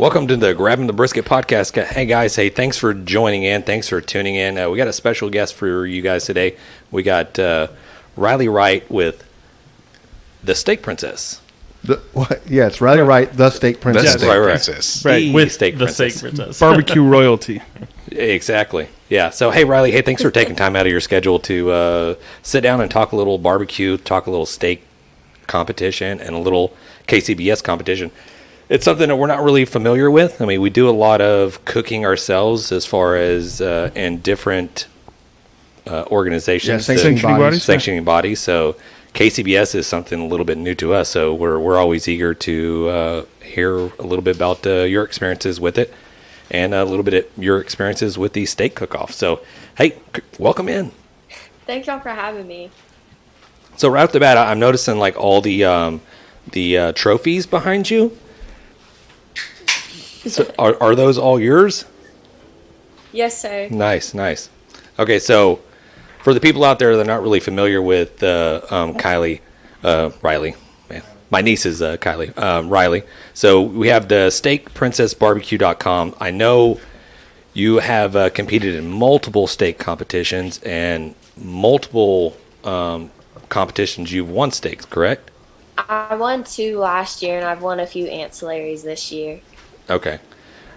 Welcome to the Grabbing the Brisket podcast. Hey guys, thanks for joining in. Thanks for tuning in. We got a special guest for you guys today. We got Rylee Wright with the Steak Princess. Yeah, it's Rylee Wright, the Steak Princess. The Steak Princess. Right, with Steak Princess. Barbecue royalty. Exactly. Yeah. So, hey, Rylee, thanks for taking time out of your schedule to sit down and talk a little barbecue, talk a little steak competition, and a little KCBS competition. It's something that we're not really familiar with. I mean, we do a lot of cooking ourselves as far as in different organizations. Yeah, sanctioning bodies. So KCBS is something a little bit new to us. So we're always eager to hear a little bit about your experiences with it and a little bit of your experiences with the steak cook-off. So, hey, welcome in. Thank y'all for having me. So right off the bat, I'm noticing like all the trophies behind you. So are those all yours? Yes, sir. Nice. Okay, so for the people out there that are not really familiar with Kylie, Rylee, man, my niece is Kylie, Rylee. So we have the steakprincessbarbecue.com. I know you have competed in multiple steak competitions and multiple competitions. You've won steaks, correct? I won 2 last year, and I've won a few ancillaries this year. Okay.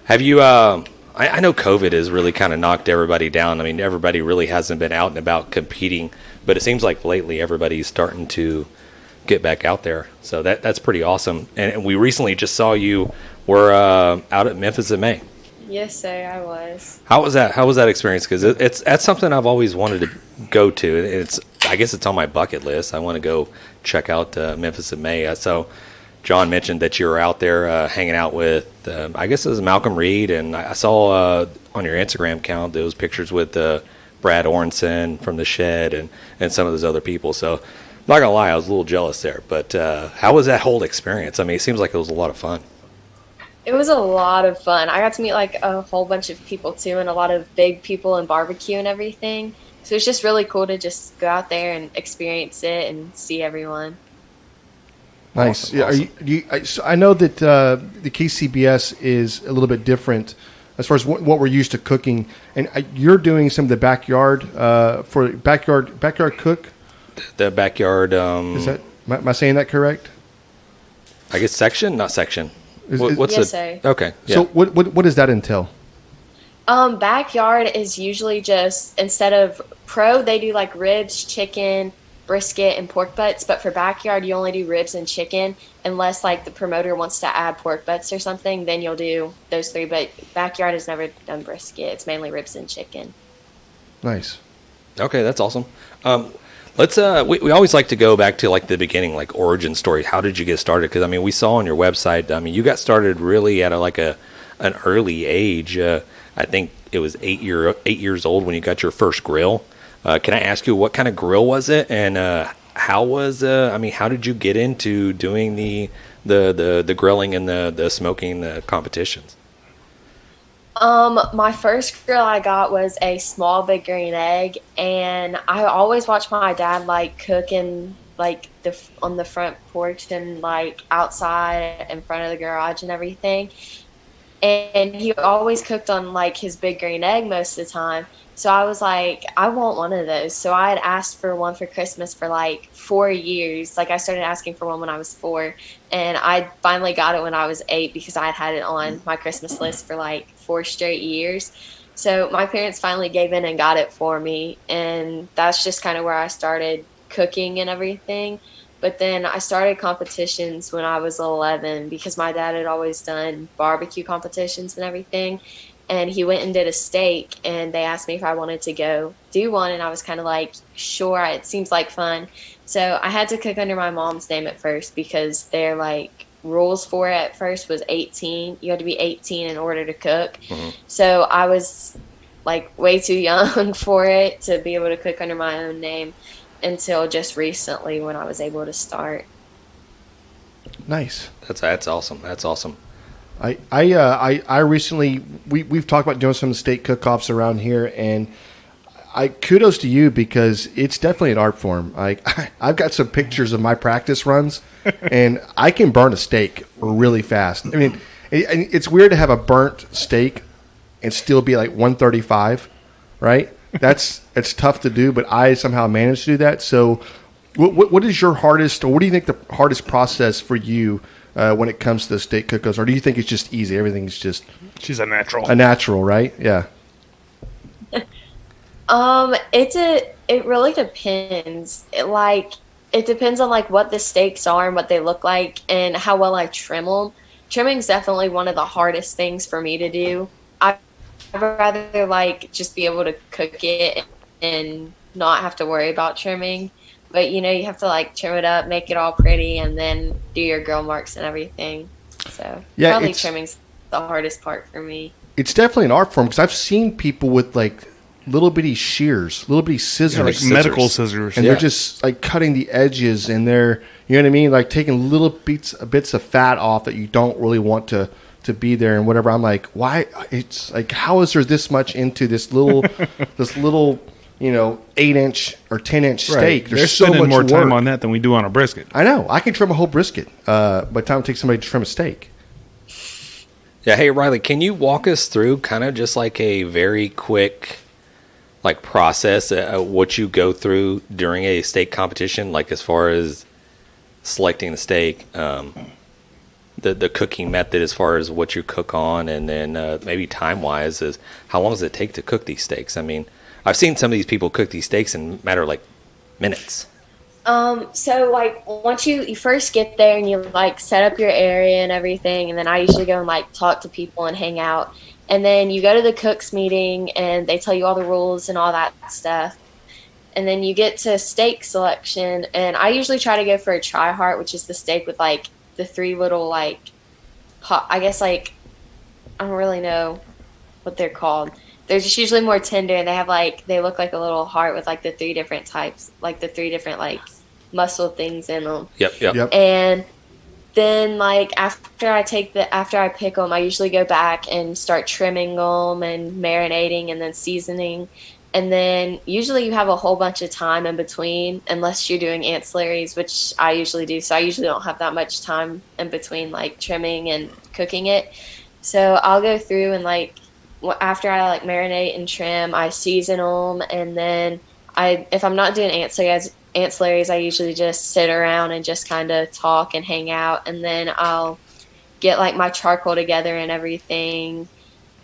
Have you, I know COVID has really kind of knocked everybody down. I mean, everybody really hasn't been out and about competing, but it seems like lately everybody's starting to get back out there. So that's pretty awesome. And we recently just saw you were out at Memphis in May. Yes, sir, I was. How was that experience? Because that's something I've always wanted to go to. I guess it's on my bucket list. I want to go check out Memphis in May. So John mentioned that you were out there hanging out with, I guess it was Malcolm Reed, and I saw on your Instagram account those pictures with Brad Orenson from The Shed and some of those other people. So, not gonna lie, I was a little jealous there. But how was that whole experience? I mean, it seems like it was a lot of fun. It was a lot of fun. I got to meet like a whole bunch of people too, and a lot of big people in barbecue and everything. So it's just really cool to just go out there and experience it and see everyone. Nice. Awesome. Yeah, I know that the KCBS is a little bit different as far as what we're used to cooking, and you're doing some of the backyard for backyard cook. The backyard. Is that am I saying that correct? I guess section, not section. What's yes, sir. Okay. Yeah. So what does that entail? Backyard is usually just, instead of pro, they do like ribs, chicken, brisket, and pork butts, but for backyard you only do ribs and chicken unless like the promoter wants to add pork butts or something, then you'll do those 3, but backyard has never done brisket. It's mainly ribs and chicken. Nice. Okay, that's awesome. Let's we always like to go back to like the beginning, like origin story. How did you get started? Because I mean, we saw on your website, I mean, you got started really at an early age. I think it was 8 years old when you got your first grill. Can I ask you what kind of grill was it, and how did you get into doing the grilling and the smoking, the competitions? My first grill I got was a small Big Green Egg, and I always watched my dad like cooking like on the front porch and like outside in front of the garage and everything. And he always cooked on like his Big Green Egg most of the time. So I was like, I want one of those. So I had asked for one for Christmas for like 4 years. Like I started asking for one when I was 4, and I finally got it when I was 8 because I had it on my Christmas list for like 4 straight years. So my parents finally gave in and got it for me, and that's just kind of where I started cooking and everything. But then I started competitions when I was 11 because my dad had always done barbecue competitions and everything. And he went and did a steak, and they asked me if I wanted to go do one. And I was kind of like, sure, it seems like fun. So I had to cook under my mom's name at first because their like rules for it at first was 18. You had to be 18 in order to cook. Mm-hmm. So I was like way too young for it to be able to cook under my own name until just recently when I was able to start. Nice. That's awesome. That's awesome. I recently we've talked about doing some steak cook-offs around here, and kudos to you because it's definitely an art form. I've got some pictures of my practice runs, and I can burn a steak really fast. I mean, And it's weird to have a burnt steak and still be like 135, right? It's tough to do, but I somehow managed to do that. So what is your hardest, or what do you think the hardest process for you when it comes to the steak cook-offs? Or do you think it's just easy? Everything's just... She's a natural. A natural, right? Yeah. It really depends. It depends on like what the steaks are and what they look like and how well I trim them. Trimming's definitely one of the hardest things for me to do. I'd rather like just be able to cook it and not have to worry about trimming. But you have to like trim it up, make it all pretty, and then do your grill marks and everything. So probably trimming's the hardest part for me. It's definitely an art form because I've seen people with like little bitty shears, little bitty scissors, like medical scissors, and they're just like cutting the edges, and they're, you know what I mean, like taking little bits of fat off that you don't really want to be there and whatever. I'm like, why? It's like, how is there this much into this little 8-inch or 10-inch steak? They're so spending more time on that than we do on a brisket. I know. I can trim a whole brisket by the time it takes somebody to trim a steak. Yeah. Hey, Rylee, can you walk us through kind of just like a very quick like process, what you go through during a steak competition, like as far as selecting the steak, the cooking method as far as what you cook on, and then maybe time-wise is how long does it take to cook these steaks? I mean, I've seen some of these people cook these steaks in a matter of like minutes. So like once you first get there and you like set up your area and everything, and then I usually go and like talk to people and hang out. And then you go to the cooks meeting and they tell you all the rules and all that stuff. And then you get to steak selection, and I usually try to go for a tri-heart, which is the steak with like the 3 little like I guess like I don't really know what they're called. They're just usually more tender, and they look like a little heart with like the 3 different types, like the 3 different like muscle things in them. Yep. And then like after I pick them, I usually go back and start trimming them and marinating and then seasoning. And then usually you have a whole bunch of time in between, unless you're doing ancillaries, which I usually do. So I usually don't have that much time in between like trimming and cooking it. So I'll go through and like after I like marinate and trim, I season them. And then if I'm not doing ancillaries, I usually just sit around and just kind of talk and hang out, and then I'll get like my charcoal together and everything,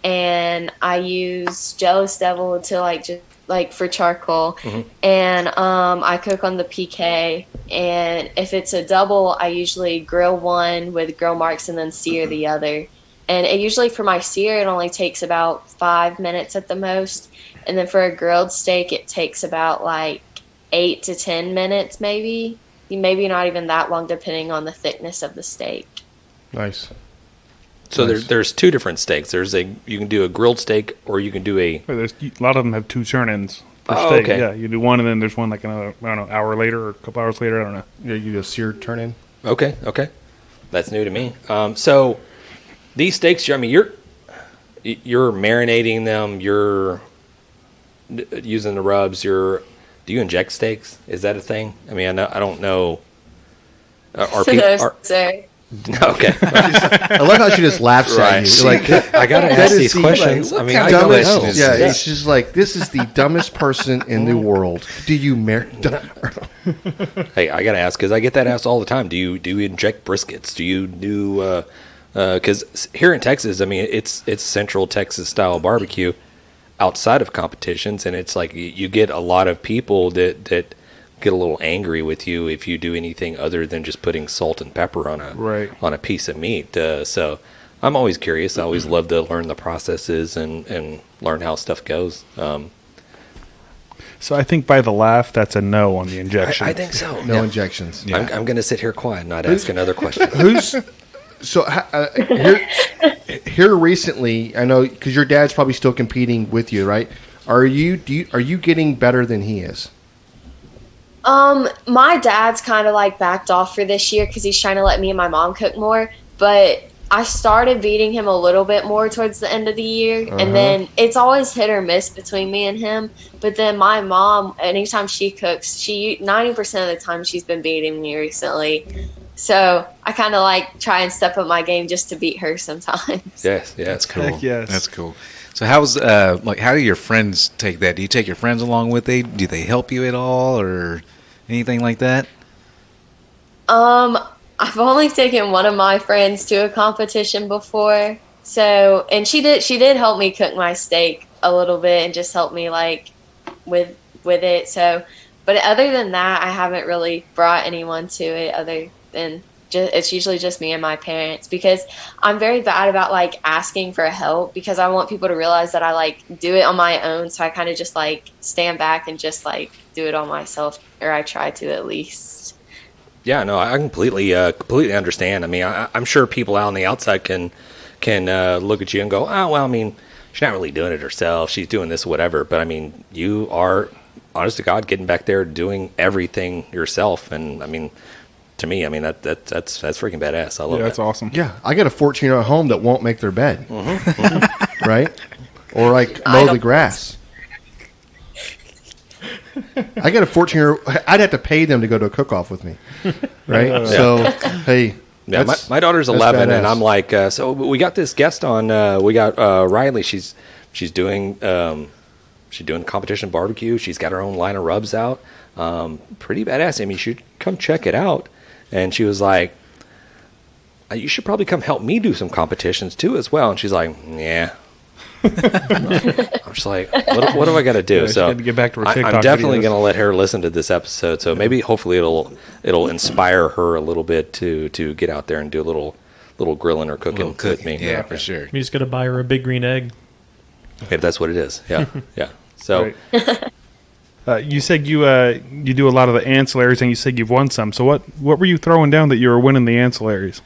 and I use Jealous Devil to like just like for charcoal. And I cook on the PK, and if it's a double, I usually grill one with grill marks and then sear the other. And it usually for my sear, it only takes about 5 minutes at the most, and then for a grilled steak, it takes about like 8 to 10 minutes, maybe not even that long, depending on the thickness of the steak. Nice. So there's 2 different steaks. You can do a grilled steak, or you can do a. A lot of them have 2 turn-ins for steak. Okay. Yeah, you do one, and then there's one like another, I don't know, hour later or a couple hours later. I don't know. Yeah, you do a seared turn-in. Okay, that's new to me. So these steaks, I mean, you're marinating them. You're using the rubs. Do you inject steaks? Is that a thing? I mean, I don't know. Are people? Sorry. Okay. I love how she just laughs at you. Like, I gotta ask these questions. Like, I mean, I don't know. Yeah, it's just like, this is the dumbest person in the world. Do you Hey, I gotta ask because I get that asked all the time. Do you inject briskets? Do you do? Because here in Texas, I mean, it's Central Texas style barbecue. Outside of competitions, and it's like you get a lot of people that get a little angry with you if you do anything other than just putting salt and pepper on a piece of meat. So I'm always curious. I always love to learn the processes and learn how stuff goes. So I think by the laugh, that's a no on the injection. I think so. No injections. Yeah. I'm going to sit here quiet and not ask another question. Here recently, I know because your dad's probably still competing with you, right? Are you getting better than he is? My dad's kind of like backed off for this year because he's trying to let me and my mom cook more. But I started beating him a little bit more towards the end of the year, and then it's always hit or miss between me and him. But then my mom, anytime she cooks, 90% of the time she's been beating me recently. So I kind of like try and step up my game just to beat her sometimes. Yes, yeah, that's cool. Heck yes. That's cool. So how's how do your friends take that? Do you take your friends along with it? Do they help you at all or anything like that? I've only taken one of my friends to a competition before. So, and she did help me cook my steak a little bit and just help me like with it. So, but other than that, I haven't really brought anyone to it other than it's usually just me and my parents, because I'm very bad about like asking for help, because I want people to realize that I like do it on my own. So I kind of just like stand back and just like do it on myself, or I try to at least. Yeah, no, I completely understand. I mean, I'm sure people out on the outside can look at you and go, oh, well, I mean, she's not really doing it herself. She's doing this, whatever. But I mean, you are, honest to God, getting back there, doing everything yourself. And I mean, to me, I mean, that's freaking badass. I love that's that. awesome. Yeah, I got a 14-year-old at home that won't make their bed, right? Or like mow the grass. I got a 14-year-old. I'd have to pay them to go to a cook-off with me, right? So, hey. Yeah, my daughter's 11, and I'm like, so we got this guest on. We got Rylee. She's doing competition barbecue. She's got her own line of rubs out. Pretty badass. I mean, you should come check it out. And she was like, you should probably come help me do some competitions too as well. And she's like, yeah. I'm just like, what do I got to do? Yeah, so to get back to her TikTok I'm definitely videos. going to let her listen to this episode. So maybe, hopefully, it'll inspire her a little bit to get out there and do a little grilling or cooking with me. Yeah, for sure. You just got to buy her a big green egg. If that's what it is, yeah, yeah. So. Right. You said you do a lot of the ancillaries, and you said you've won some. So what were you throwing down that you were winning the ancillaries?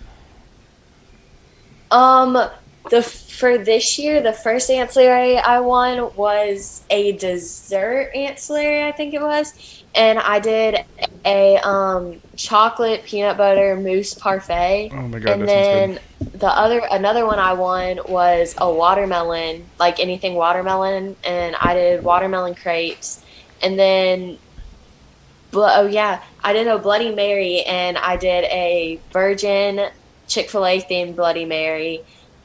For this year, the first ancillary I won was a dessert ancillary, I think it was, and I did a chocolate peanut butter mousse parfait. Oh my god! And then another one I won was a watermelon, like anything watermelon, and I did watermelon crepes. And then, I did a Bloody Mary, and I did a virgin Chick-fil-A themed Bloody Mary.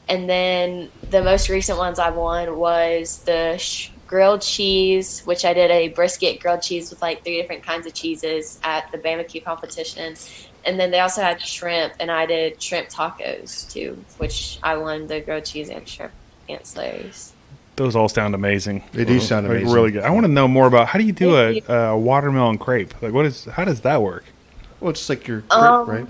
And then the most recent ones I won was the grilled cheese, which I did a brisket grilled cheese with like 3 different kinds of cheeses at the BBQ competition. And then they also had shrimp, and I did shrimp tacos too, which I won the grilled cheese and shrimp ancillaries. Those all sound amazing. They do sound like, amazing. really good. I want to know more about how do you do a watermelon crepe? Like, how does that work? Well, it's like your crepe, right?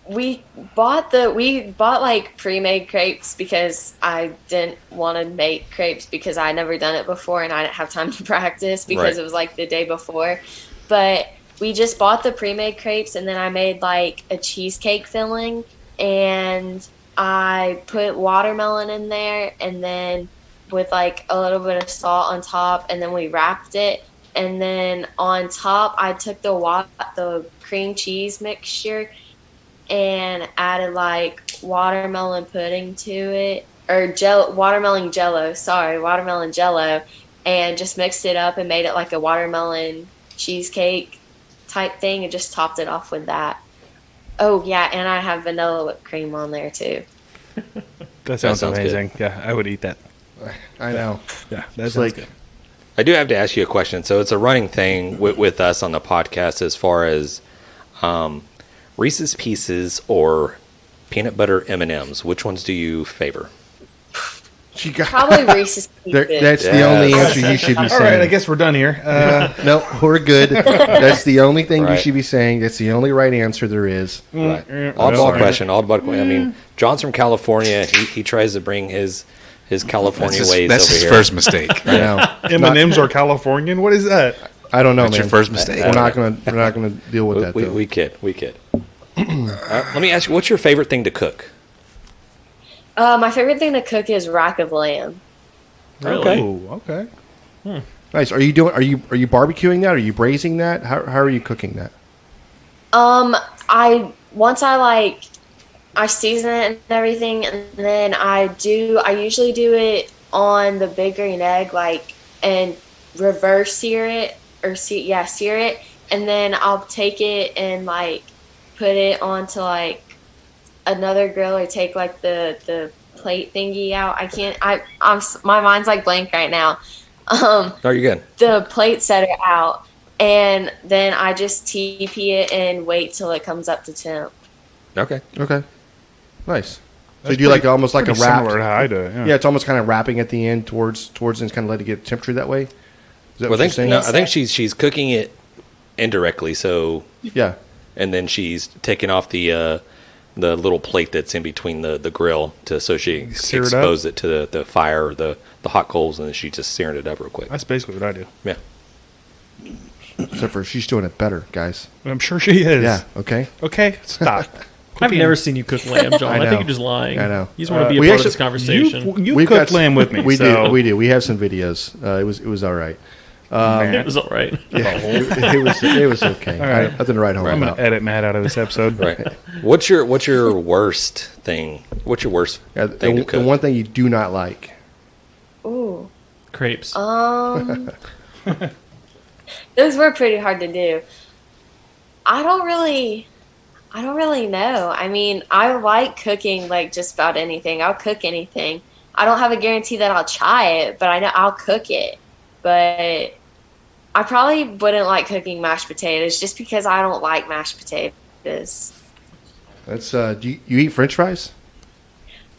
We bought like pre-made crepes because I didn't want to make crepes because I never done it before and I didn't have time to practice because it was like the day before. But we just bought the pre-made crepes, and then I made like a cheesecake filling, and I put watermelon in there, and then with like a little bit of salt on top, and then we wrapped it. And then on top, I took the cream cheese mixture and added like watermelon pudding to it, or watermelon jello, and just mixed it up and made it like a watermelon cheesecake type thing, and just topped it off with that. Oh yeah, and I have vanilla whipped cream on there too. That sounds amazing. Good. Yeah, I would eat that. I know. Yeah, that It's sounds like good. I do have to ask you a question. So it's a running thing with us on the podcast as far as Reese's Pieces or peanut butter M&Ms. Which ones do you favor? Probably Reese's Pieces. That's the only answer you should be saying. All right, I guess we're done here. No, we're good. That's the only thing you Right. should be saying. That's the only right answer there is. Right. Oddball question. I mean, John's from California. He tries to bring his California ways That's over his here. first mistake. I know. M&Ms are Californian? What is that? I don't know, That's man. your first mistake. We're not gonna deal with that. Though. We kid. Let me ask you, what's your favorite thing to cook? My favorite thing to cook is rack of lamb. Okay. Oh, okay. Nice. Are you barbecuing that? Are you braising that? How are you cooking that? I season it and everything, and then I usually do it on the big green egg, like, and reverse sear it, sear it, and then I'll take it and like put it onto like another grill or take like the plate thingy out. I can't. My mind's like blank right now. No, you're good. The plate setter out, and then I just TP it and wait till it comes up to temp. Okay. Okay. Nice. So That's you do like pretty- almost like a pretty wrap. similar to how I do it. Yeah. Yeah, it's almost kind of wrapping at the end towards and kind of let it get temperature that way. Is that Well, what you're saying? no, I think she's cooking it indirectly. So, Yeah. and then she's taking off the little plate that's in between the grill so she Sear it up? expose it to the fire or the hot coals, and then she's just searing it up real quick. That's basically what I do. Yeah. Except for she's doing it better, guys. I'm sure she is. Yeah. Okay. Okay, stop. I've never seen you cook lamb, John. I, know. think you're just lying. I know. You just want to be a we part of actually- this conversation. You We've cooked got- lamb with me. We so. do. We have some videos. It was all right. It was all right. Yeah, it was okay. All right. Nothing to write home I'm about. gonna edit Matt out of this episode. Right. What's your worst thing? What's your worst Yeah, thing to the cook? one thing you do not like. Ooh. Crepes. Those were pretty hard to do. I don't really know. I mean, I like cooking like just about anything. I'll cook anything. I don't have a guarantee that I'll try it, but I know I'll cook it. But I probably wouldn't like cooking mashed potatoes just because I don't like mashed potatoes. That's do you eat French fries?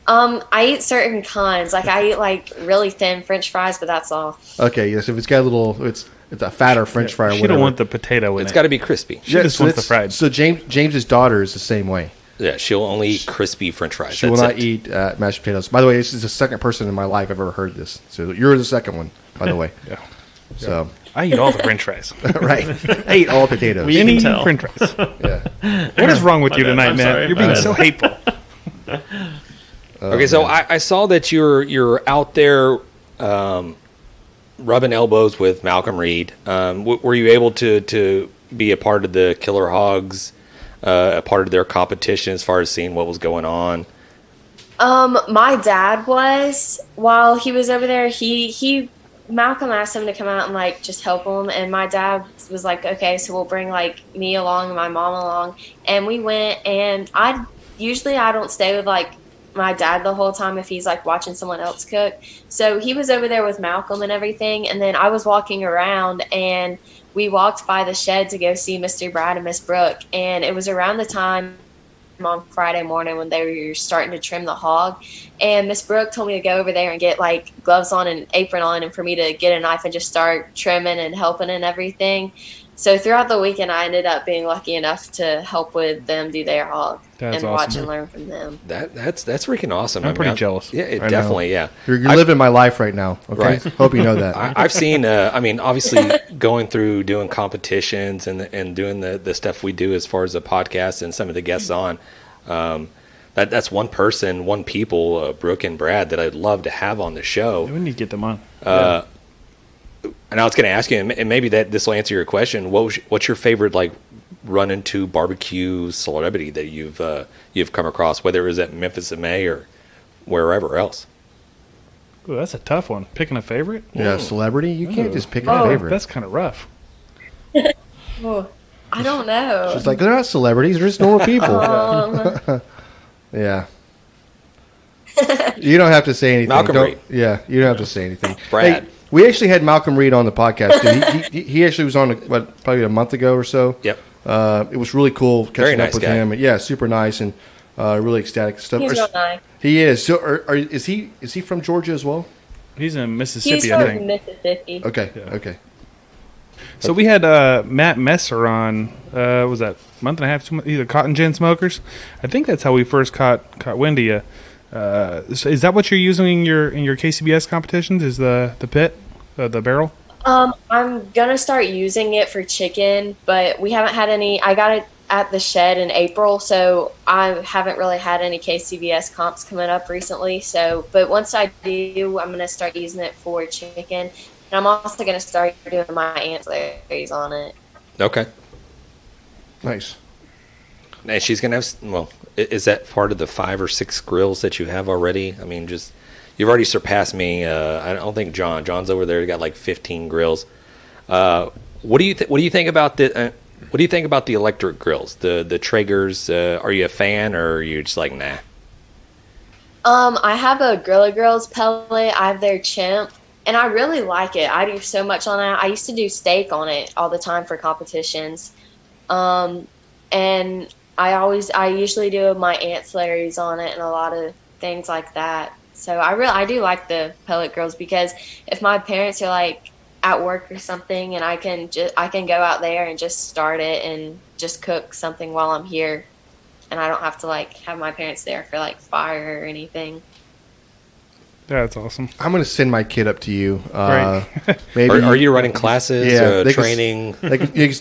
I eat certain kinds. Like I eat like really thin French fries, but that's all. Okay, yes. If it's got a little, it's a fatter French fry or She whatever. don't want the potato in It's it. got to be crispy. She just so wants the that's- fried. So James's daughter is the same way. Yeah, she'll only eat crispy French fries. She will That's not it. eat mashed potatoes. By the way, this is the second person in my life I've ever heard this. So you're the second one, by the way. Yeah. So I eat all the French fries. right, I eat all potatoes. We- You Any can tell. French fries. Yeah. What is wrong with My you bad. tonight, I'm Matt? sorry. You're being My so bad. hateful. Okay, so I saw that you're out there rubbing elbows with Malcolm Reed. Were you able to be a part of the Killer Hogs, a part of their competition as far as seeing what was going on? My dad was while he was over there. He Malcolm asked him to come out and like just help him, and my dad was like, "Okay, so we'll bring like me along and my mom along." And we went, and I don't stay with like my dad the whole time if he's like watching someone else cook. So he was over there with Malcolm and everything, and then I was walking around and we walked by the shed to go see Mr. Brad and Miss Brooke, and it was around the time on Friday morning when they were starting to trim the hog, and Miss Brooke told me to go over there and get like gloves on and apron on and for me to get a knife and just start trimming and helping and everything. So throughout the weekend I ended up being lucky enough to help with them do their hog That's and watch awesome. and learn from them. That's freaking awesome. I'm pretty jealous. Yeah, it I know. definitely. Yeah, You're living my life right now. Okay, Right. hope you know that. I've seen. I mean, obviously, going through doing competitions and doing the stuff we do as far as the podcast and some of the guests on. That's one person, one people, Brooke and Brad, that I'd love to have on the show. We need to get them on. And I was going to ask you, and maybe this will answer your question. What's your favorite like run into barbecue celebrity that you've come across, whether it was at Memphis in May or wherever else? Ooh, that's a tough one. Picking a favorite? Yeah, celebrity. You can't just pick a Oh. favorite. That's kind of rough. Oh, I don't know. It's like they're not celebrities; they're just normal people. Yeah. You don't have to say anything. Malcolm Don't- Reed. Yeah, you don't have to say anything. Brad. Hey, we actually had Malcolm Reed on the podcast. Too. He actually was on probably a month ago or so. Yep. It was really cool catching Very up nice with guy. him. And, yeah, super nice and really ecstatic stuff. He's real nice. He is. So, is he from Georgia as well? He's in He's Mississippi, I from think. Mississippi. Okay. Yeah. Okay. So we had Matt Messer on. Was that a month and a half? 2 months, either Cotton Gin Smokers. I think that's how we first caught wind of you. So is that what you're using in your KCBS competitions? Is the pit, the barrel? I'm gonna start using it for chicken, but we haven't had any. I got it at the shed in April, so I haven't really had any KCBS comps coming up recently. So, but once I do, I'm gonna start using it for chicken, and I'm also gonna start doing my ancillaries on it. Okay. Nice. And she's gonna have. Well, is that part of the 5 or 6 grills that you have already? I mean, just you've already surpassed me. I don't think John's over there. He got like 15 grills. What do you think about What do you think about the electric grills, the Traegers? Are you a fan, or are you just like nah? I have a Grilla Grills pellet. I have their chimp, and I really like it. I do so much on that. I used to do steak on it all the time for competitions, and I usually do my ancillaries on it and a lot of things like that. So I do like the pellet grills, because if my parents are like at work or something, and I can go out there and just start it and just cook something while I'm here, and I don't have to like have my parents there for like fire or anything. That's awesome. I'm going to send my kid up to you. Great. Maybe Are you running classes, training?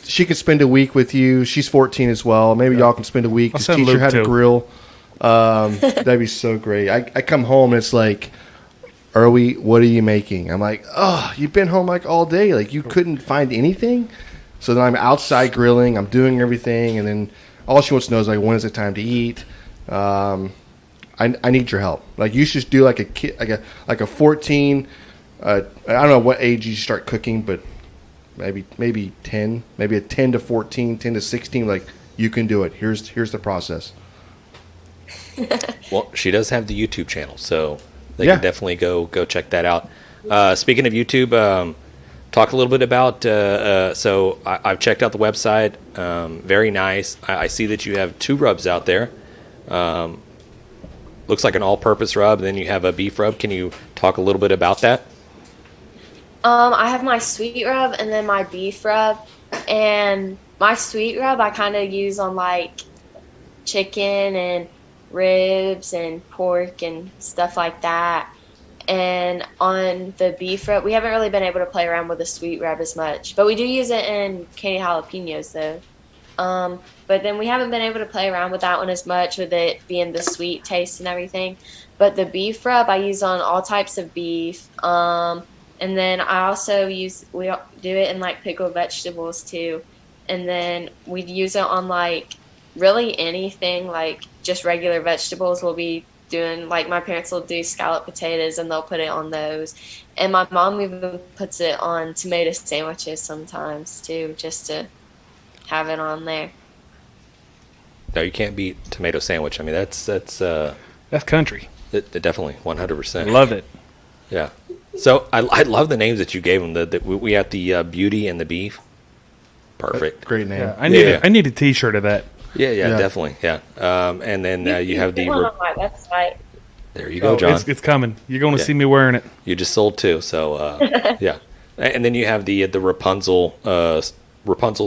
She could spend a week with you. She's 14 as well. Maybe y'all can spend a week. I'll Just send teach her Luke how to too. grill. That'd be so great. I come home and it's like, what are you making? I'm like, oh, you've been home like all day. Like you couldn't find anything. So then I'm outside grilling. I'm doing everything, and then all she wants to know is like, when is it time to eat? I need your help. Like you should do like a kid, like a 14. I don't know what age you start cooking, but maybe 10, maybe a 10 to 14, 10 to 16. Like you can do it. Here's the process. Well, she does have the YouTube channel, so they Yeah. can definitely go check that out. Speaking of YouTube, talk a little bit about. So I've checked out the website. Very nice. I see that you have 2 rubs out there. Looks like an all-purpose rub. Then you have a beef rub. Can you talk a little bit about that? I have my sweet rub and then my beef rub. And my sweet rub I kind of use on like chicken and ribs and pork and stuff like that. And on the beef rub, we haven't really been able to play around with the sweet rub as much, but we do use it in candied jalapenos though. But then we haven't been able to play around with that one as much, with it being the sweet taste and everything. But the beef rub I use on all types of beef. And then I also we do it in like pickled vegetables too. And then we use it on like really anything, like just regular vegetables. We'll be doing, like my parents will do scallop potatoes and they'll put it on those. And my mom even puts it on tomato sandwiches sometimes too, just to have it on there. No, you can't beat tomato sandwich. I mean, that's country. definitely 100%. Love it. Yeah. So I love the names that you gave them. We had the beauty and the beef. Perfect. Great name. Yeah, Yeah. I need a T-shirt of that. Yeah, Yeah. definitely. Yeah. And then you have the. One on my website. There you go, John. It's coming. You're going to Yeah. see me wearing it. You just sold 2, so yeah. And then you have the Rapunzel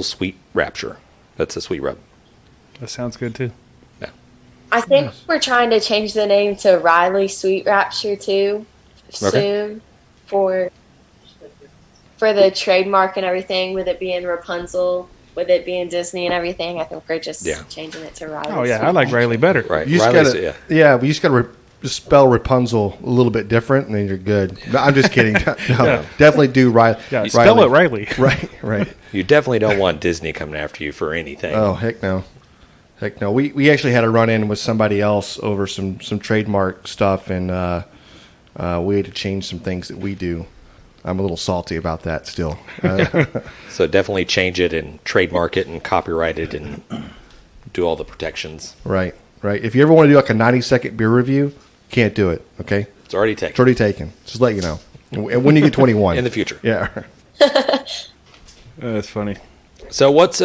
Sweet Rapture. That's a sweet rub. That sounds good too. I think we're trying to change the name to Rylee Sweet Rapture too soon for the trademark and everything, with it being Rapunzel, with it being Disney and everything. I think we're just changing it to Rylee. Oh yeah, Sweet I like Rapture. Rylee better. Right. You just Rylee's- gotta, but you just gotta spell Rapunzel a little bit different, and then you're good. No, I'm just kidding. No, definitely do Riley. Yeah, spell it Rylee. Right. You definitely don't want Disney coming after you for anything. Oh heck no. We actually had a run in with somebody else over some trademark stuff, and we had to change some things that we do. I'm a little salty about that still. So definitely change it and trademark it and copyright it and do all the protections. Right. If you ever want to do like a 90-second beer review, can't do it. Okay, It's already it's taken. already taken. Just let you know. And when you get 21 In the future. Yeah. That's funny. So what's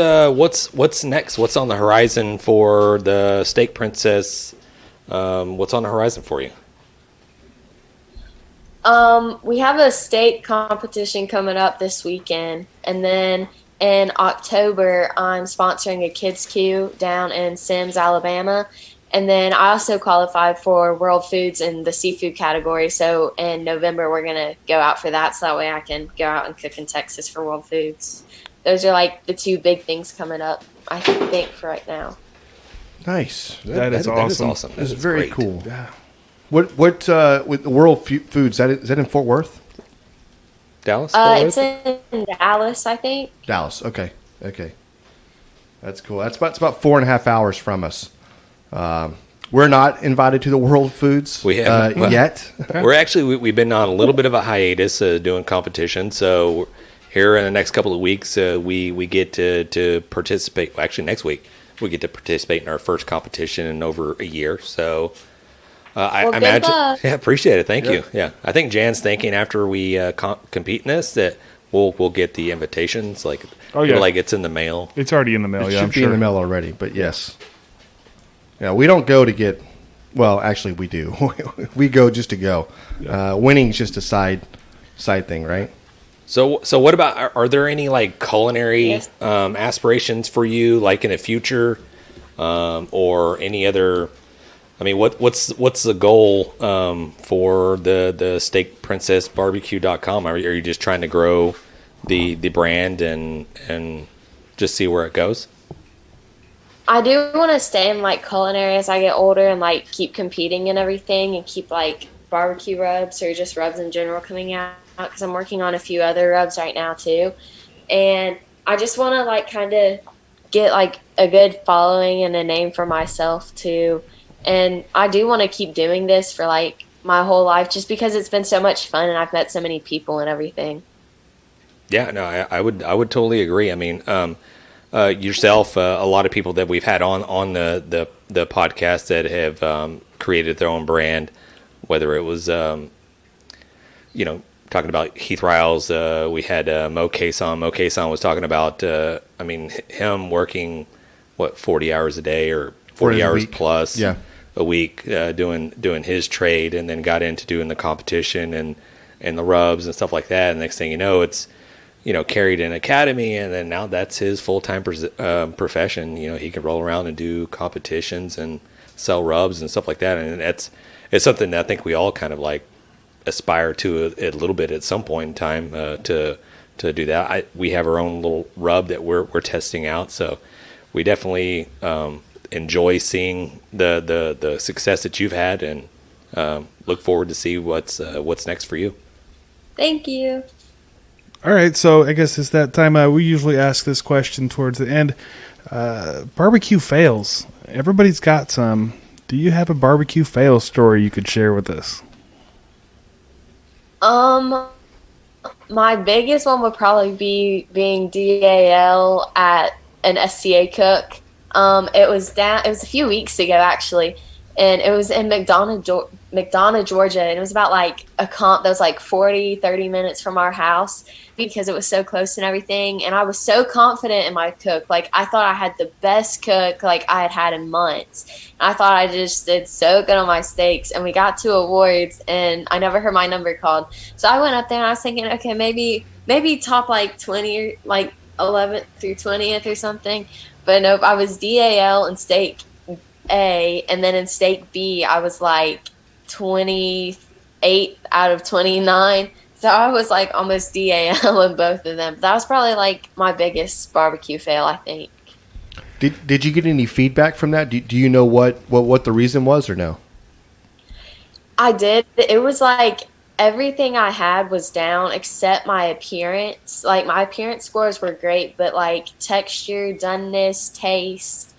next? What's on the horizon for the Steak Princess? What's on the horizon for you? We have a state competition coming up this weekend, and then in October I'm sponsoring a kids queue down in Sims, Alabama, and then I also qualified for World Foods in the seafood category. So in November we're gonna go out for that, so that way I can go out and cook in Texas for World Foods. Those are like the 2 big things coming up, I think, for right now. Nice. That is awesome. That That's is very great. cool. What with the World Foods? Is that in Fort Worth? Dallas? Fort It's Worth? in Dallas, I think. Dallas. Okay. That's cool. It's about 4.5 hours from us. We're not invited to the World Foods We haven't. yet. We're actually we've been on a little bit of a hiatus doing competition. So here in the next couple of weeks, we get to participate. Well, actually, next week we get to participate in our first competition in over a year. So I Well, good imagine. luck. Yeah, appreciate it. Thank you. Yeah, I think Jan's thinking after we compete in this that we'll get the invitations. Like, Oh, yeah. like it's in the mail. It's already in the mail. It Yeah, should I'm be sure. in the mail already, but yes. Yeah, we don't go to get. Well, actually, we do. We go just to go. Winning's just a side thing, right? So what about? Are there any like culinary Yes. aspirations for you, like in the future, or any other? I mean, what's the goal for the Steak Princess Barbecue.com? Are you just trying to grow the brand and just see where it goes? I do want to stay in like culinary as I get older and like keep competing and everything and keep like barbecue rubs or just rubs in general coming out because I'm working on a few other rubs right now too. And I just want to like kind of get like a good following and a name for myself too. And I do want to keep doing this for like my whole life just because it's been so much fun and I've met so many people and everything. Yeah, no, I would totally agree. I mean, yourself, a lot of people that we've had on the podcast that have created their own brand, whether it was talking about Heath Riles, we had Mo Cason. Mo Cason was talking about him working 40 hours a day or 40 hours plus a week doing his trade, and then got into doing the competition and the rubs and stuff like that. And next thing you know, it's carried an academy, and then now that's his full-time profession. He can roll around and do competitions and sell rubs and stuff like that. And it's something that I think we all kind of like aspire to a little bit at some point in time to do that. We have our own little rub that we're testing out, so we definitely enjoy seeing the success that you've had, and look forward to see what's next for you. Thank you. All right, so I guess it's that time. We usually ask this question towards the end. Barbecue fails. Everybody's got some. Do you have a barbecue fail story you could share with us? My biggest one would probably be being DAL at an SCA cook. It was a few weeks ago actually, and it was in McDonough, Georgia, and it was about like a comp that was like 30 minutes from our house because it was so close and everything. And I was so confident in my cook. Like, I thought I had the best cook like I had in months. I thought I just did so good on my steaks, and we got to awards, and I never heard my number called. So I went up there and I was thinking, okay, maybe top like 20 or like 11th through 20th or something. But nope, I was DAL in steak A, and then in steak B, I was like 28 out of 29. So I was like almost DAL in both of them. That was probably like my biggest barbecue fail, I think. Did you get any feedback from that? Do you know what the reason was or no? I did. It was like everything I had was down except my appearance. Like, my appearance scores were great, but like texture, doneness, taste,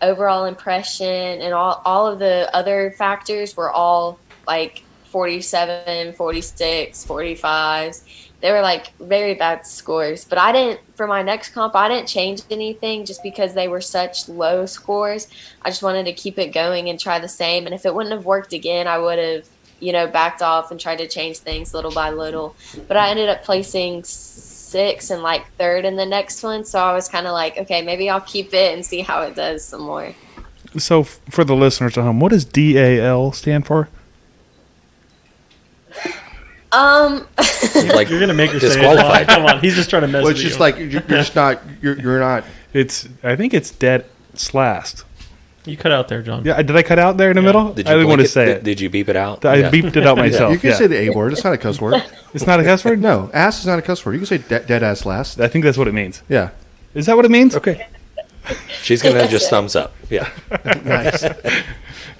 overall impression, and all of the other factors were all like 47, 46, 45s. They were like very bad scores. But for my next comp, I didn't change anything just because they were such low scores. I just wanted to keep it going and try the same. And if it wouldn't have worked again, I would have, backed off and tried to change things little by little. But I ended up placing 6th and like 3rd in the next one. So I was kind of like, okay, maybe I'll keep it and see how it does some more. So for the listeners at home, what does DAL stand for? Like, You're gonna make her say it. disqualified. Come on, he's just trying to mess Well, with it's you. just like you're not. I think it's dead last. You cut out there, John. Yeah, did I cut out there in the middle? Did I you didn't want blink to say it. Did you beep it out? I Yeah. beeped it out myself. You can yeah. say the A word. It's not a cuss word. It's not a cuss word? No, ass is not a cuss word. You can say dead ass last. I think that's what it means. Yeah. Is that what it means? Okay. She's gonna just thumbs up. Yeah. Nice.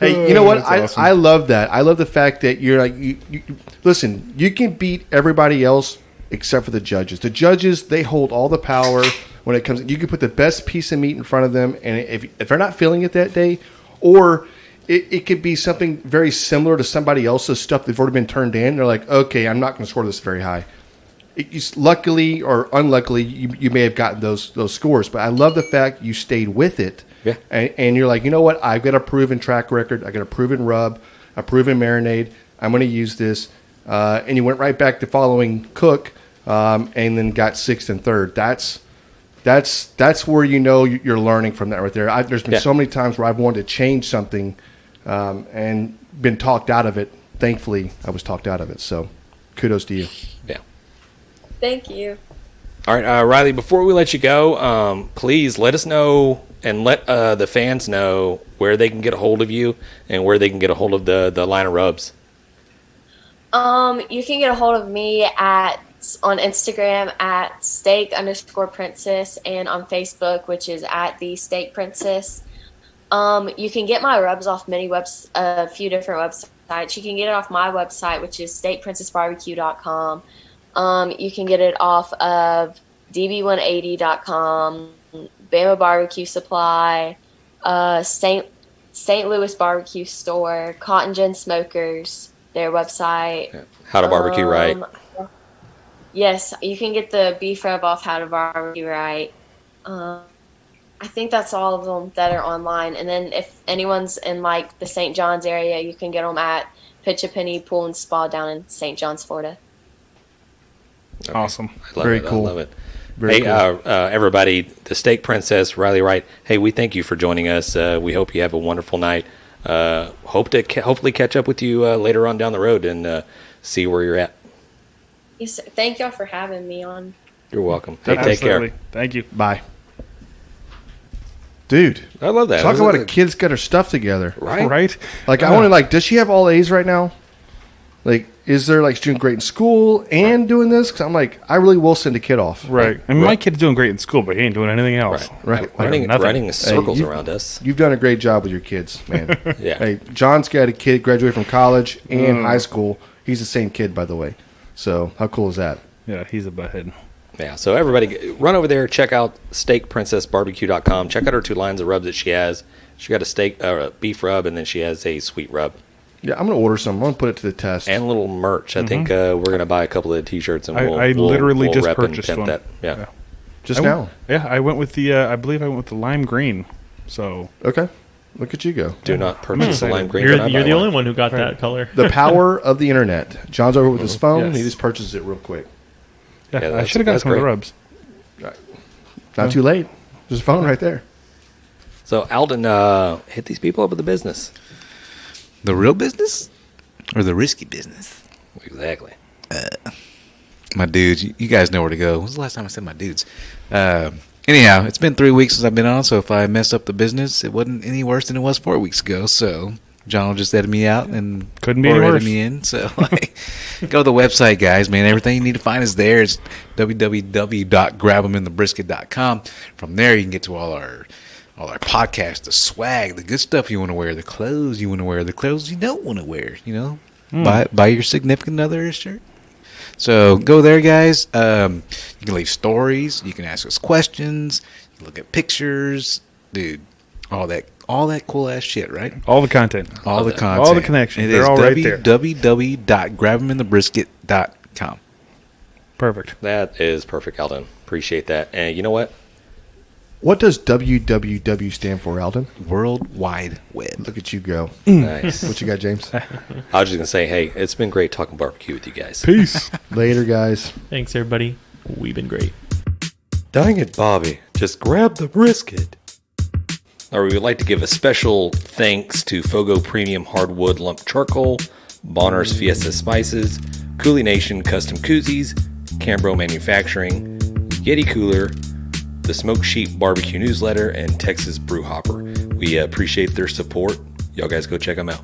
Hey, you know what? That's awesome. I love that. I love the fact that you're like, you listen, you can beat everybody else except for the judges. The judges, they hold all the power when it comes. You can put the best piece of meat in front of them, and if they're not feeling it that day, or it could be something very similar to somebody else's stuff that's already been turned in, they're like, okay, I'm not going to score this very high. luckily or unluckily, you may have gotten those scores. But I love the fact you stayed with it. Yeah. And you're like, you know what? I've got a proven track record. I got a proven rub, a proven marinade. I'm going to use this. And you went right back to following Cook, and then got 6th and 3rd. That's where you're learning from that right there. There's been so many times where I've wanted to change something, and been talked out of it. Thankfully, I was talked out of it. So, kudos to you. Yeah. Thank you. All right, Rylee, before we let you go, please let us know and let the fans know where they can get a hold of you and where they can get a hold of the line of rubs. You can get a hold of me on Instagram at steak_princess and on Facebook, which is at the steak princess. You can get my rubs off a few different websites. You can get it off my website, which is steakprincessbarbecue.com. You can get it off of db180.com, Bama Barbecue Supply, St. Louis Barbecue Store, Cotton Gin Smokers, their website. Yeah. How to Barbecue Right. Yes, you can get the beef rub off How to Barbecue Right. I think that's all of them that are online. And then if anyone's in like the St. John's area, you can get them at Pitch a Penny Pool and Spa down in St. John's, Florida. Okay. Awesome. I love Very it. cool. I love it. Very hey, everybody, the Steak Princess, Rylee Wright. Hey, we thank you for joining us. We hope you have a wonderful night. Hope to hopefully catch up with you later on down the road and see where you're at. Yes, thank y'all for having me on. You're welcome. Hey, take Absolutely. care. Thank you. Bye. Dude, I love that. talk about a kid's got her stuff together. Right? Right? Like, I want to, does she have all A's right now? Like, is there, she's doing great in school and doing this? Because I'm like, I really will send a kid off. Right. I mean, my kid's doing great in school, but he ain't doing anything else. Right. Running circles you- around us. You've done a great job with your kids, man. Yeah. Hey, John's got a kid graduated from college and high school. He's the same kid, by the way. So, how cool is that? Yeah, he's a butthead. Yeah, so everybody run over there, check out steakprincessbarbecue.com. Check out her 2 lines of rubs that she has. She got a beef rub, and then she has a sweet rub. Yeah, I'm going to order some. I'm going to put it to the test. And a little merch. I think we're going to buy a couple of T-shirts, and I literally just rep and purchased pimp one. that. Yeah. Just I now. went- Yeah, I went with the, I believe I went with the lime green. So, Okay. Look at you go. Do not purchase a lime green. You're, but I you're buy the only one who got that color. The power of the internet. John's over with his phone. Yes. He just purchases it real quick. yeah, Yeah, I that's- should have got that's some of the great. rubs. Not too late. There's a phone right there. So, Alden, hit these people up with the business. The real business or the risky business? Exactly. My dudes, you guys know where to go. When was the last time I said my dudes? Anyhow, it's been 3 weeks since I've been on, so if I mess up the business, it wasn't any worse than it was 4 weeks ago. So John will just edit me out and Couldn't be any edit worse. me in. So go to the website, guys. Man, everything you need to find is there. It's www.grabeminthebrisket.com. From there, you can get to all our podcasts, the swag, the good stuff you want to wear, the clothes you want to wear, the clothes you don't want to wear. Buy your significant other a shirt. So go there, guys. You can leave stories. You can ask us questions. You can look at pictures, dude. All that cool ass shit, right? All the content. All the content. All the connections. It They're is all right there. www.grabeminthebrisket.com. Perfect. That is perfect, Alden. Appreciate that. And you know what? What does WWW stand for, Alden? World Wide Web. Look at you go. Nice. What you got, James? I was just going to say, hey, it's been great talking barbecue with you guys. Peace. Later, guys. Thanks, everybody. We've been great. Dang it, Bobby. Just grab the brisket. All right, we would like to give a special thanks to FOGO Premium Hardwood Lump Charcoal, Bolner's Fiesta Spices, CoolieNation Custom Koozies, Cambro Manufacturing, YETI Cooler, the Smoke Sheep Barbecue Newsletter, and Texas Brew Hopper. We appreciate their support. Y'all guys go check them out.